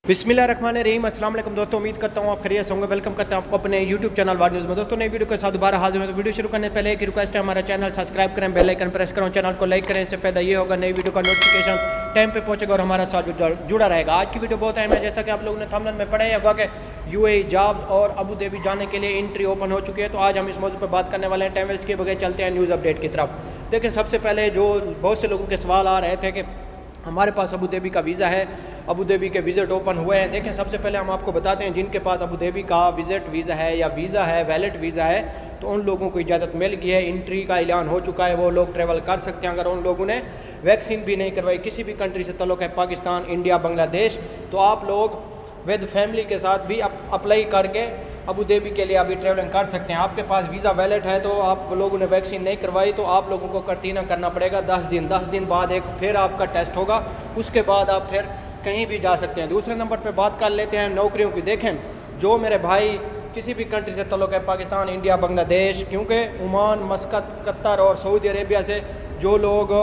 बिस्मिल्लाहिर्रहमानिर्रहीम। अस्सलाम वालेकुम दोस्तों, उम्मीद करता हूँ आप खैरियत से होंगे। वेलकम करते हैं आपको अपने यूट्यूब चैनल वार न्यूज़ में। दोस्तों नई वीडियो के साथ दोबारा हाजिर हैं। तो वीडियो शुरू करने से पहले एक रिक्वेस्ट है, हमारा चैनल सब्सक्राइब करें, बेल आइकन प्रेस करें, चैनल को लाइक करें। इससे फ़ायदा ये होगा नई वीडियो का नोटिफिकेशन टाइम पे पहुंचेगा और हमारा साथ जुड़ा रहेगा। आज की वीडियो बहुत अहम है, जैसा कि आप लोगों ने थंबनेल में पढ़ा ही होगा कि यूएई जॉब्स और अबू धाबी जाने के लिए एंट्री ओपन हो चुकी है। तो आज हम इस मौजू पर बात करने वाले हैं। टाइम वेस्ट किए बगैर चलते हैं न्यूज़ अपडेट की तरफ। देखिए, सबसे पहले जो बहुत से लोगों के सवाल आ रहे थे कि हमारे पास अबू धाबी का वीज़ा है, अबू धाबी के विज़िट ओपन हुए हैं। देखें, सबसे पहले हम आपको बताते हैं जिनके पास अबू धाबी का विज़िट वीज़ा है या वीज़ा है, वैलिड वीज़ा है, तो उन लोगों को इजाज़त मिल गई है। एंट्री का ऐलान हो चुका है, वो लोग ट्रैवल कर सकते हैं। अगर उन लोगों ने वैक्सीन भी नहीं करवाई, किसी भी कंट्री से ताल्लुक़ है, पाकिस्तान, इंडिया, बांग्लादेश, तो आप लोग विद फैमिली के साथ भी अप्लाई करके अबू धाबी के लिए अभी ट्रैवलिंग कर सकते हैं। आपके पास वीज़ा वैलिड है तो आप लोगों ने वैक्सीन नहीं करवाई तो आप लोगों को करतीना करना पड़ेगा 10 दिन बाद एक फिर आपका टेस्ट होगा, उसके बाद आप फिर कहीं भी जा सकते हैं। दूसरे नंबर पे बात कर लेते हैं नौकरियों की। देखें, जो मेरे भाई किसी भी कंट्री से ताल्लुक़ है, पाकिस्तान, इंडिया, बांग्लादेश, क्योंकि ओमान, मस्कत, कतर और सऊदी अरेबिया से जो लोग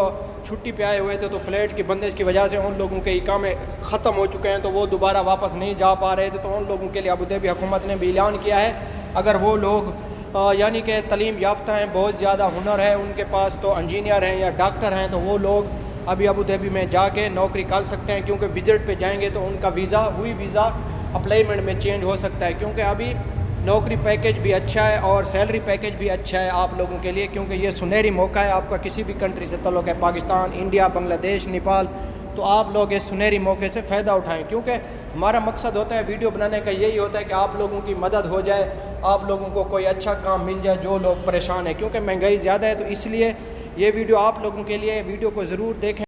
छुट्टी पे आए हुए थे तो फ्लैट की बंदिश की वजह से उन लोगों के इकामे ख़त्म हो चुके हैं, तो वो दोबारा वापस नहीं जा पा रहे थे। तो उन लोगों के लिए अबू धाबी हुकूमत ने भी ऐलान किया है, अगर वो लोग यानी कि तलीम याफ्ता हैं, बहुत ज़्यादा हुनर है उनके पास, तो इंजीनियर हैं या डॉक्टर हैं, तो वो लोग अभी अबू धाबी में जाके नौकरी कर सकते हैं। क्योंकि विज़िट पे जाएंगे तो उनका वीज़ा अप्लाईमेंट में चेंज हो सकता है। क्योंकि अभी नौकरी पैकेज भी अच्छा है और सैलरी पैकेज भी अच्छा है आप लोगों के लिए, क्योंकि ये सुनहरी मौका है आपका। किसी भी कंट्री से ताल्लुक़ है, पाकिस्तान, इंडिया, बांग्लादेश, नेपाल, तो आप लोग इस सुनहरी मौके से फ़ायदा उठाएं। क्योंकि हमारा मकसद होता है वीडियो बनाने का, यही होता है कि आप लोगों की मदद हो जाए, आप लोगों को कोई अच्छा काम मिल जाए जो लोग परेशान हैं। क्योंकि महंगाई ज़्यादा है, तो इसलिए ये वीडियो आप लोगों के लिए, वीडियो को ज़रूर देखें।